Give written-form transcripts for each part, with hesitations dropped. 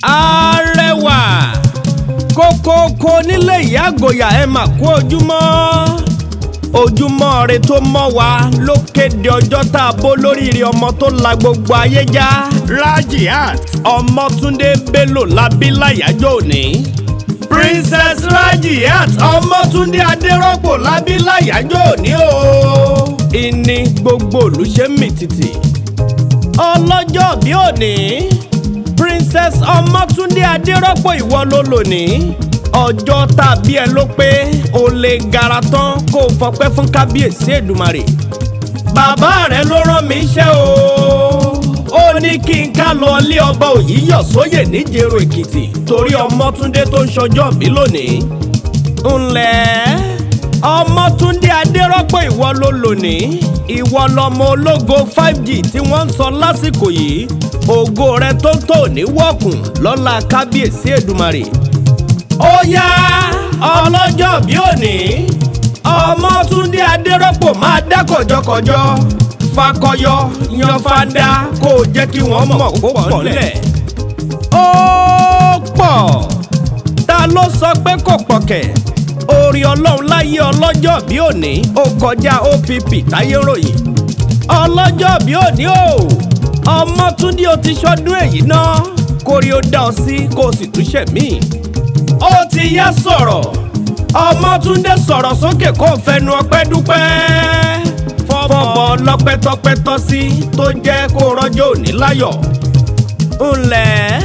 Arẹwà kókókó nílé ìyá àgòyà ẹ mà kú ojúmọ́ rẹ tó mọ́ wa ló kéde ọjọ́ tá a bó lóríire ọmọ tó la gbogbo ayé já. Rajiat Ọmọ́túndé Bello labí láyájọ́ òní. Princess Rajiat Ọmọ́túndé Adérọ́pò labí láyájọ́ òní o. Ìní gbogbo olùṣe mìtìtì ọlọ́jọ́ bí òní. Princess Ọmọ́túndé Adérọ́pò ìwọ ló lónìí. Ọjọ́ tàbí ẹ ló pé o lè gara tán kó o fọpẹ́ fún kábíyèsí Èdùmàrè. Bàbá rẹ ló rán mi iṣẹ́ o. Ó ní kí n ká lọ ilé ọba Òyìyọ̀ sóyè níjẹ̀rọ Èkìtì torí Ọmọ́túndé tó ń ṣọjọ́ bí lónìí. Ǹlẹ́ Ọmọ́túndé Adérọ́pò ìwọ ló lónìí. Ìwọ lọmọ ológo 5G tí wọ́n ń sọ lásìkò yìí. Ògo rẹ tó ń tò ní wọ́ọ̀kùn lọ́lá kábíyèsí Èdùmàrè. Ó yá ọlọ́jọ́ bí òní Ọmọ́túndé Adérọ́pò máa dá kọ̀jọ̀kọ̀jọ̀ fakọyọ yan fada kó o jẹ́ kí wọ́n mọ̀ kó pọ̀ lẹ̀. Ó pọ̀ ta ló sọ pé kò pọ̀ kẹ̀ orí ọlọ́run láyé ọlọ́jọ́ bí òní ó kọjá OPP táyé ròyìn. Ọlọ́jọ́ bí òní o Ọmọ́túndé o ti ṣọdún èyí náà kórí ó dá ọ sí kó o sì túnṣe míì. Ó ti yá sọ̀rọ̀ Ọmọ́túndé sọ̀rọ̀ sókè kó fẹnu ọpẹ́ dúpẹ́ fọ́bọ̀ lọ́pẹ́tọ́pẹ́tọ́ sí tó jẹ́ kó rọ́jọ́ òní láyọ̀. Ǹlẹ́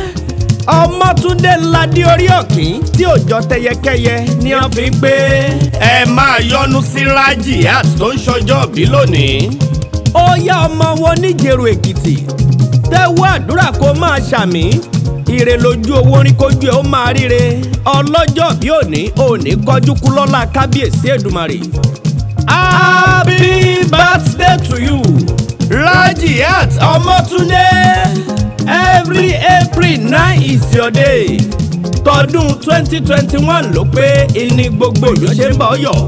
Ọmọ́túndé ládé orí ọ̀kín tí òjò tẹyẹkẹyẹ ni wọ́n fi gbé. Ẹ máa yọ́nú sí Rajiat tó ń ṣọjọ́ bí lónìí. Ó yá ọmọ wọn níjẹ̀rọ Èkìtì tẹ́wọ́ àdúrà kó máa ṣàmì. Ire lójú owó rí kójú ẹ ó máa ríre. Ọlọ́jọ́ bí òní kọjú kú lọ́lá kábíyèsí Èdùmàrè. Happy birthday to you Rajiat Ọmọ́túndé. Every April 9 is your day. Tọdún 2021 ló pé ìní gbogbo ìlú ṣe ń bọ̀ yọ̀.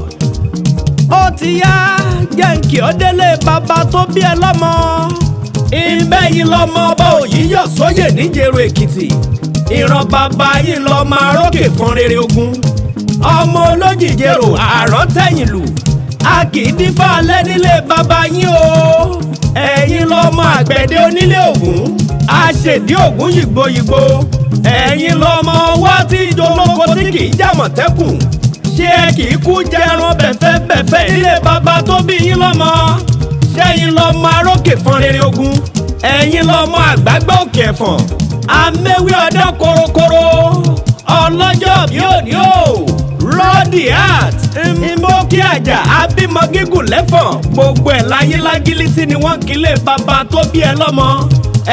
Ó ti yá jẹ́ǹkì ọdẹ́lẹ̀ bàbá tó bí ẹ lọ́mọ. Ìbẹ́ yìí lọ́mọ ọba Òyìyọ̀ sóyè níjẹ̀rọ Èkìtì. Ìran bàbá yìí lọ máa rókè fún rere ogun. Ọmọ olójìjẹrò àrọ́ tẹ̀yìn lù. A kì í dífá alẹ́ nílé bàbá yín o. Ẹ̀yin lọ́mọ àgbẹ̀dẹ onílé Ògún. Aṣèdí Ògún yìgbóyìgbó. Ẹ̀yin lọ́mọ wá tí ìjọlọ́kọ tí kì í jàmọ̀tẹ́kùn. Ṣé ẹ kì í kú jẹ ẹran bẹ̀fẹ́ nílé bàbá tó bí yín lọ́mọ? Ṣẹ́yìn lọ́mọ arókè fún rere ogun. Ẹ̀yin lọ́mọ àgbàgbà òkè ẹ̀fọ̀n. Améwí ọdún korokoro. Ọlọ́jọ́ bí òní o. Rajiat Mbókí àjà abímọ gígùn lẹ́fọ̀n. Gbogbo ẹ̀ láyé lágílítì ni wọ́n kí lé bàbá tó bí ẹ lọ́mọ.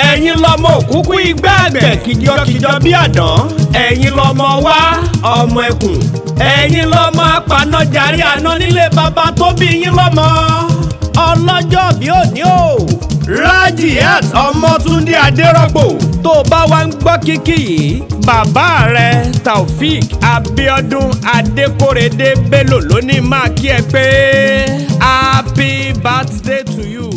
Ẹ̀yin lọ́mọ òkúkú igbá àgbẹ̀ kìjọkìjọ bí àdán. Ẹ̀yin lọ́mọ wá ọmọ ẹkùn. Ẹ̀yin lọ́mọ apanájarí àná nílé bàbá tó bí yín lọ́mọ. Ọlọ́jọ́ bí òní o Rajiat Ọmọ́túndé Adérọ́pò. Tó bá wá ń gbọ́ kíkì yìí bàbá rẹ Taofik Abíọ́dún Adékòrédé Bello ló ní máa kí ẹ pé happy birthday to you.